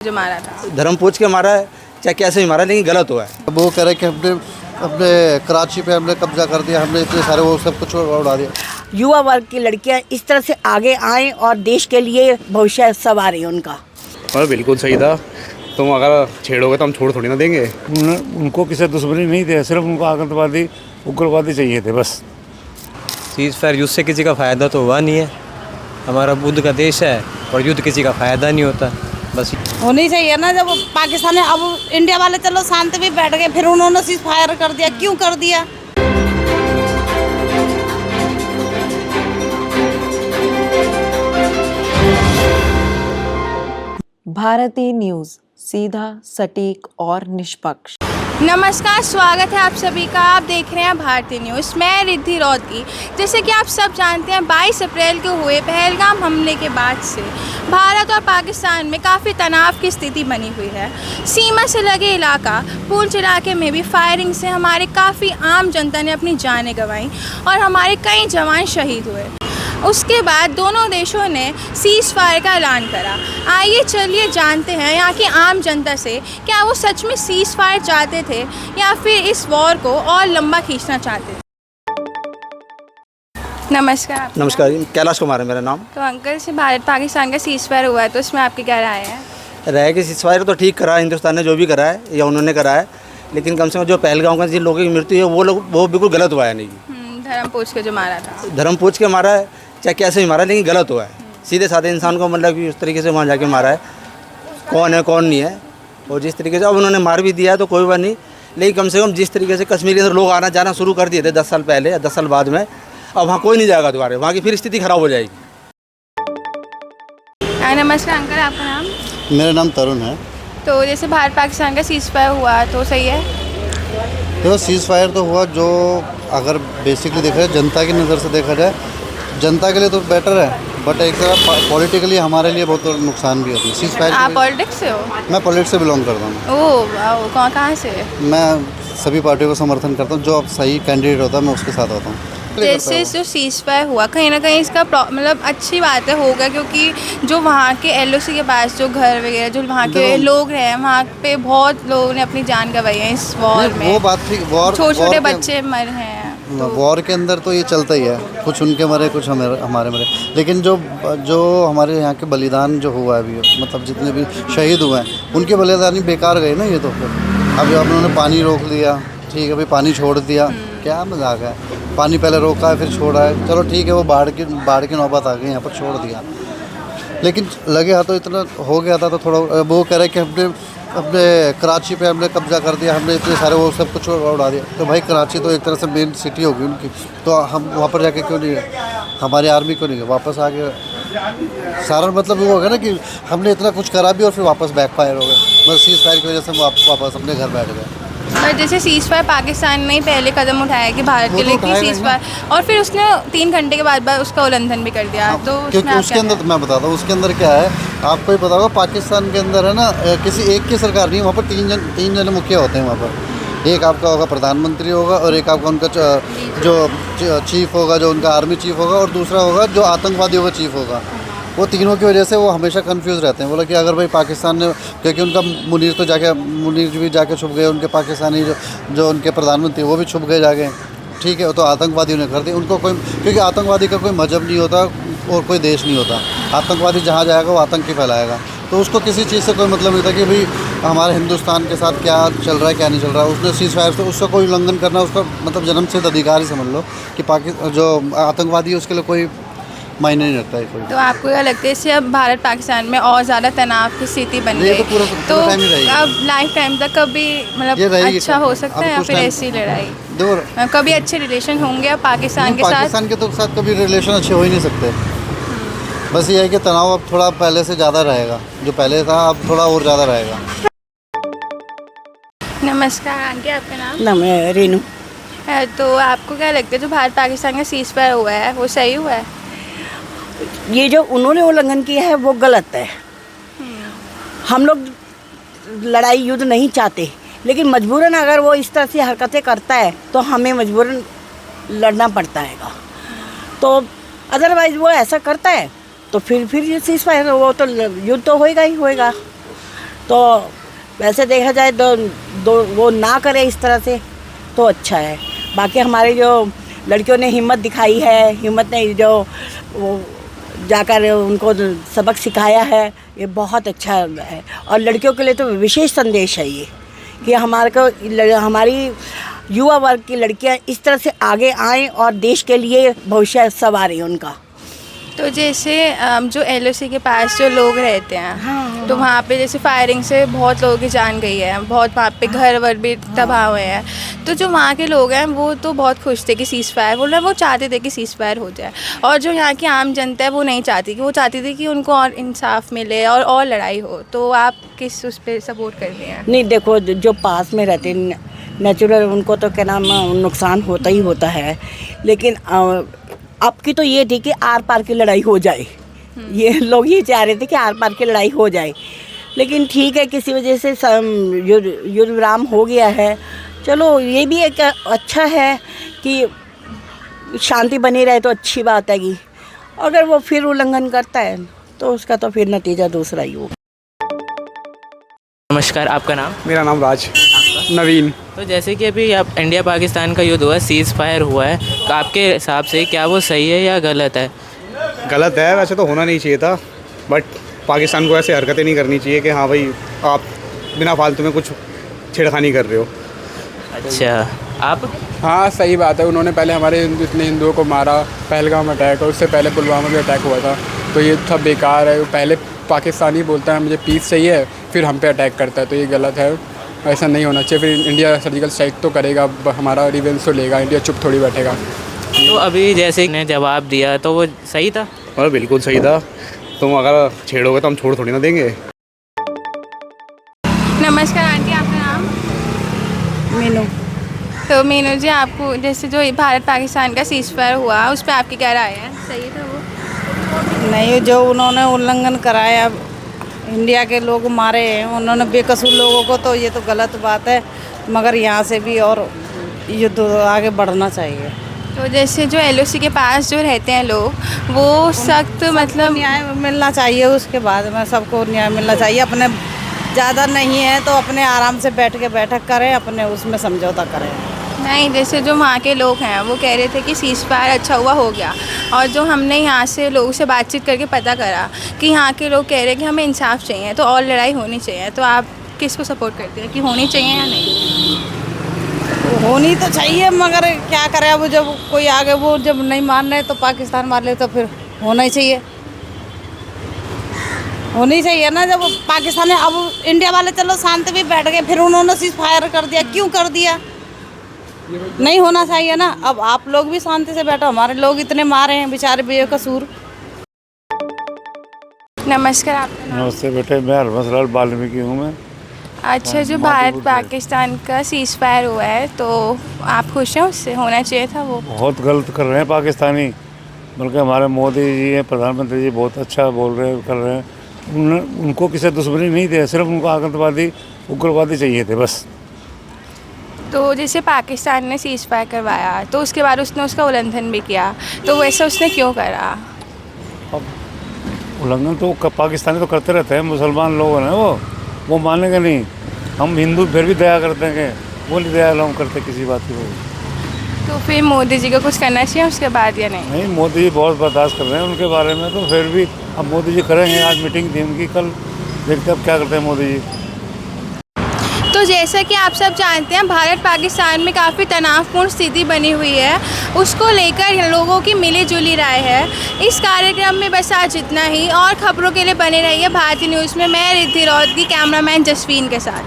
जो मारा था, धर्म पूछ के मारा है, चाहे कैसे भी मारा है, लेकिन गलत हुआ है। वो कह रहे कि हमने अपने कराची पे हमने कब्जा कर दिया, हमने इतने सारे वो सब कुछ उड़ा दिया। युवा वर्ग की लड़कियां इस तरह से आगे आएं और देश के लिए भविष्य सवार है उनका। और बिल्कुल सही था। तुम अगर छेड़ोगे तो हम छोड़ थोड़ी ना देंगे। उनको किसी दुश्मनी नहीं थे, सिर्फ उनको आतंकवादी उग्रवादी चाहिए थे बस। सीज़ फायर युद्ध से किसी का फ़ायदा तो हुआ नहीं है। हमारा बुद्ध का देश है और युद्ध किसी का फ़ायदा नहीं होता। बस होनी चाहिए ना। जब पाकिस्तान ने, अब इंडिया वाले चलो शांति भी बैठ गए, फिर उन्होंने सीज फायर कर दिया। क्यों कर दिया? भारतीय न्यूज़, सीधा, सटीक और निष्पक्ष। नमस्कार, स्वागत है आप सभी का। आप देख रहे हैं भारतीय न्यूज़। मैं रिद्धि रौदगी। जैसे कि आप सब जानते हैं, 22 अप्रैल को हुए पहलगाम हमले के बाद से भारत और पाकिस्तान में काफ़ी तनाव की स्थिति बनी हुई है। सीमा से लगे इलाका पूंछ इलाके में भी फायरिंग से हमारे काफ़ी आम जनता ने अपनी जानें गंवाई और हमारे कई जवान शहीद हुए। उसके बाद दोनों देशों ने सीज़ फायर का ऐलान करा। आइए चलिए जानते हैं यहाँ की आम जनता से, क्या वो सच में सीज़ फायर चाहते थे या फिर इस वॉर को और लंबा खींचना चाहते थे। नमस्कार। नमस्कार, कैलाश कुमार है मेरा नाम। तो अंकल, से भारत पाकिस्तान का सीज़ फायर हुआ है, तो इसमें आपकी क्या राय है? रहे कि सीज़ फायर तो ठीक करा है हिंदुस्तान ने, जो भी करा है या उन्होंने करा है, लेकिन कम से कम जो पहलगाम का जिन लोगों की मृत्यु है वो बिल्कुल गलत हुआ है। नहीं, धर्म पूछ के जो मारा था, धर्म पूछ के मारा है, चाहे कैसे भी मारा है, लेकिन गलत हुआ है। सीधे साधे इंसान को मतलब कि उस तरीके से वहाँ जाके मारा है, कौन है कौन नहीं है। और जिस तरीके से अब उन्होंने मार भी दिया है तो कोई बात नहीं, लेकिन कम से कम जिस तरीके से कश्मीर के अंदर लोग आना जाना शुरू कर दिए थे 10 साल पहले या 10 साल बाद में, अब वहाँ कोई नहीं जाएगा दोबारा, वहाँ की फिर स्थिति खराब हो जाएगी। नमस्कार अंकल, आपका नाम? मेरा नाम तरुण है। तो जैसे भारत पाकिस्तान का सीज़ फायर हुआ तो सही है? देखो, सीज़ फायर तो हुआ, जो अगर बेसिकली देखा जाए जनता की नज़र से देखा जाए, जनता के लिए तो बेटर है, बट एक तरह पॉलिटिकली हमारे लिए बहुत नुकसान भी होती है सीज़ फायर। आप पॉलिटिक्स से हो? मैं पॉलिटिक्स से बिलोंग करता हूँ। ओह वाह, कहाँ से? मैं सभी पार्टियों को समर्थन करता हूँ, जो अब सही कैंडिडेट होता है मैं उसके साथ होता हूँ। जैसे जो सीज़ फायर हुआ, कहीं ना कहीं इसका मतलब अच्छी बात है होगा, क्योंकि जो वहाँ के LOC के पास जो घर वगैरह जो वहाँ के लोग रहे हैं, वहाँ पे बहुत लोगों ने अपनी जान गंवाई है इस वॉर में। वो बात ठीक, छोटे छोटे बच्चे मर हैं। वॉर के अंदर तो ये चलता ही है, कुछ उनके मरे कुछ हमारे मरे, लेकिन जो हमारे यहाँ के बलिदान जो हुआ है अभी, मतलब जितने भी शहीद हुए हैं उनके बलिदान ही बेकार गए ना। ये तो फिर अभी उन्होंने पानी रोक लिया, ठीक है, अभी पानी छोड़ दिया, क्या मजाक है। पानी पहले रोका है फिर छोड़ा है, चलो ठीक है, वो बाढ़ की नौबत आ गई, यहाँ पर छोड़ दिया, लेकिन लगे हाथों इतना हो गया था तो थोड़ा वो कह रहे कि हमने अपने कराची पे हमने कब्जा कर दिया, हमने इतने सारे वो सब कुछ उड़ा दिया। तो भाई कराची तो एक तरह से मेन सिटी होगी उनकी, तो हम वहाँ पर जाके क्यों नहीं गए? हमारी आर्मी क्यों नहीं गए? वापस आ गए। सारा मतलब वो होगा ना कि हमने इतना कुछ करा भी और फिर वापस बैकफायर हो गए, मतलब सीज़ फायर की वजह से हम वापस अपने घर बैठ गए। पर जैसे सीज़ फायर पाकिस्तान ने ही पहले कदम उठाया कि भारत के लिए कि सीज़ फायर, और फिर उसने 3 घंटे के बाद उसका उल्लंघन भी कर दिया। तो क्योंकि उसके अंदर मैं बताता हूँ उसके अंदर क्या है, आपको ही पता होगा, पाकिस्तान के अंदर है ना, किसी एक की सरकार नहीं, वहाँ पर तीन जने मुखिया होते हैं वहाँ पर। एक आपका होगा प्रधानमंत्री होगा, और एक आपका उनका जो चीफ होगा, जो उनका आर्मी चीफ होगा, और दूसरा होगा जो आतंकवादियों का चीफ होगा। वो तीनों की वजह से वो हमेशा कंफ्यूज रहते हैं। बोला कि अगर भाई पाकिस्तान ने, क्योंकि उनका मुनीर भी जाके छुप गए, उनके पाकिस्तानी जो उनके प्रधानमंत्री वो भी छुप गए जाके, ठीक है, तो आतंकवादियों ने कर दी उनको। कोई, क्योंकि आतंकवादी का कोई मजहब नहीं होता और कोई देश नहीं होता। आतंकवादी जहाँ जाएगा वो आतंक ही फैलाएगा, तो उसको किसी चीज़ से कोई मतलब नहीं था कि भाई हमारे हिंदुस्तान के साथ क्या चल रहा है क्या नहीं चल रहा है। उसने सीज़ फायर से उसका कोई उल्लंघन करना उसका मतलब जन्मसिद्ध अधिकार ही समझ लो कि जो आतंकवादी है उसके लिए कोई मायने नहीं रखता है कोई। तो आपको क्या लगता है इससे अब भारत पाकिस्तान में और ज़्यादा तनाव की स्थिति बन गई? तो अब लाइफ टाइम तक कभी मतलब अच्छा हो सकता है या फिर ऐसी लड़ाई कभी अच्छे रिलेशन होंगे पाकिस्तान के साथ? पाकिस्तान के तो साथ कभी रिलेशन अच्छे हो ही नहीं सकते। बस ये है कि तनाव अब थोड़ा पहले से ज़्यादा रहेगा, जो पहले था अब थोड़ा और ज़्यादा रहेगा। नमस्कार आंटी, आपका नाम? नाम है रेनू। तो आपको क्या लगता है जो भारत पाकिस्तान का सीज़ फायर हुआ है वो सही हुआ है? ये जो उन्होंने उल्लंघन किया है वो गलत है। हम लोग लड़ाई युद्ध नहीं चाहते, लेकिन मजबूरन अगर वो इस तरह से हरकतें करता है तो हमें मजबूरन लड़ना पड़ता है। तो अदरवाइज़ वो ऐसा करता है तो फिर ये सीज़ फायर वो तो युद्ध तो होएगा ही होएगा। तो वैसे देखा जाए दो वो ना करे इस तरह से तो अच्छा है। बाकी हमारे जो लड़कियों ने हिम्मत दिखाई है, हिम्मत ने जो वो जाकर उनको सबक सिखाया है, ये बहुत अच्छा है। और लड़कियों के लिए तो विशेष संदेश है ये कि हमारी युवा वर्ग की लड़कियां इस तरह से आगे आएं और देश के लिए भविष्य संवारें उनका। तो जैसे जो LOC के पास जो लोग रहते हैं तो वहाँ पे जैसे फायरिंग से बहुत लोगों की जान गई है, बहुत वहाँ पे घर वर भी तबाह हुए हैं। तो जो वहाँ के लोग हैं वो तो बहुत खुश थे कि सीज़ फायर बोल रहे हैं, वो चाहते थे कि सीज़ फायर हो जाए। और जो यहाँ की आम जनता है वो नहीं चाहती कि, वो चाहती थी कि उनको और इंसाफ मिले और लड़ाई हो। तो आप किस उस पर सपोर्ट कर रहे हैं? नहीं देखो, जो पास में रहते नेचुरल उनको तो क्या नाम नुकसान होता ही होता है, लेकिन अब की तो ये थी कि आर पार की लड़ाई हो जाए। ये लोग ये चाह रहे थे कि आर पार की लड़ाई हो जाए, लेकिन ठीक है किसी वजह से युद्ध विराम हो गया है। चलो ये भी एक अच्छा है कि शांति बनी रहे तो अच्छी बात है कि अगर वो फिर उल्लंघन करता है तो उसका तो फिर नतीजा दूसरा ही होगा। नमस्कार, आपका नाम? मेरा नाम राज। नवीन। तो जैसे कि अभी आप इंडिया पाकिस्तान का युद्ध हुआ, सीज़ फायर हुआ है, तो आपके हिसाब से क्या वो सही है या गलत है? गलत है, वैसे तो होना नहीं चाहिए था, बट पाकिस्तान को ऐसे हरकतें नहीं करनी चाहिए कि हाँ भाई आप बिना फालतू में कुछ छेड़खानी कर रहे हो। अच्छा, आप? हाँ सही बात है, उन्होंने पहले हमारे इतने हिंदुओं को मारा, पहलगाम अटैक, और उससे पहले पुलवामा में अटैक हुआ था, तो ये सब बेकार है। पहले पाकिस्तानी बोलता है मुझे पीस चाहिए, फिर हम पे अटैक करता है, तो ये गलत है, ऐसा नहीं होना चाहिए। फिर इंडिया सर्जिकल स्ट्राइक तो करेगा, हमारा रिवेंज तो लेगा, इंडिया चुप थोड़ी बैठेगा। तो अभी जैसे ने जवाब दिया तो वो सही था? और बिल्कुल सही था, तुम अगर छेड़ोगे तो हम छोड़ थोड़ी ना देंगे। नमस्कार आंटी, आपका नाम? मीनू। तो मीनू जी, आपको जैसे जो भारत पाकिस्तान का सीज़ फायर हुआ उस पर आपकी क्या राय है? सही था वो? नहीं, जो उन्होंने उल्लंघन कराया, इंडिया के लोग मारे हैं उन्होंने बेकसूर लोगों को, तो ये तो गलत बात है। मगर यहाँ से भी और युद्ध आगे बढ़ना चाहिए। तो जैसे जो LOC के पास जो रहते हैं लोग, वो सख्त मतलब न्याय मिलना चाहिए, उसके बाद में सबको न्याय मिलना चाहिए। अपने ज़्यादा नहीं है तो अपने आराम से बैठ के बैठक करें, अपने उसमें समझौता करें। नहीं, जैसे जो वहाँ के लोग हैं वो कह रहे थे कि सीज़ फायर अच्छा हुआ हो गया, और जो हमने यहाँ से लोगों से बातचीत करके पता करा कि यहाँ के लोग कह रहे हैं कि हमें इंसाफ चाहिए, तो और लड़ाई होनी चाहिए। तो आप किसको सपोर्ट करते हैं कि होनी चाहिए या नहीं? होनी तो चाहिए, मगर क्या करें अब, जब कोई आगे वो जब नहीं मान रहे तो पाकिस्तान मान ले, तो फिर होना ही चाहिए, होनी चाहिए ना। जब पाकिस्तान अब इंडिया वाले चलो शांति भी बैठ गए, फिर उन्होंने सीज़ फायर कर दिया, क्यों कर दिया? नहीं होना चाहिए ना। अब आप लोग भी शांति से बैठो, हमारे लोग इतने मारे हैं बेचारे बेकसूर। नमस्कार, आपका नाम? नमस्ते बेटे, मैं हरबंस लाल वाल्मीकि हूँ मैं। अच्छा, जो भारत पाकिस्तान का सीज़ फायर हुआ है तो आप खुश हैं उससे? होना चाहिए था वो? बहुत गलत कर रहे हैं पाकिस्तानी, बल्कि हमारे मोदी जी हैं, प्रधानमंत्री जी बहुत अच्छा बोल रहे हैं, कर रहे हैं। उनको किसी दुश्मनी नहीं थे, सिर्फ उनको आतंकवादी उग्रवादी चाहिए थे बस। तो जैसे पाकिस्तान ने सीज़ फायर करवाया तो उसके बाद उसने उसका उल्लंघन भी किया, तो वैसे उसने क्यों करा? अब उल्लंघन तो पाकिस्तानी तो करते रहते हैं, मुसलमान लोग हैं वो मानेंगे नहीं। हम हिंदू फिर भी दया करते हैं, वो नहीं दया हम करते किसी बात की। तो फिर मोदी जी को कुछ करना चाहिए उसके बाद या नहीं? नहीं, मोदी जी बहुत बर्दाश्त कर रहे हैं उनके बारे में, तो फिर भी अब मोदी जी करेंगे। आज मीटिंग थी उनकी, कल देखते हैं अब क्या करते हैं मोदी जी। तो जैसा कि आप सब जानते हैं, भारत पाकिस्तान में काफ़ी तनावपूर्ण स्थिति बनी हुई है, उसको लेकर लोगों की मिली जुली राय है। इस कार्यक्रम में बस आज इतना ही, और खबरों के लिए बने रहिए भारतीय न्यूज़ में। मैं रिद्धि रौदगी, कैमरामैन जसवीन के साथ।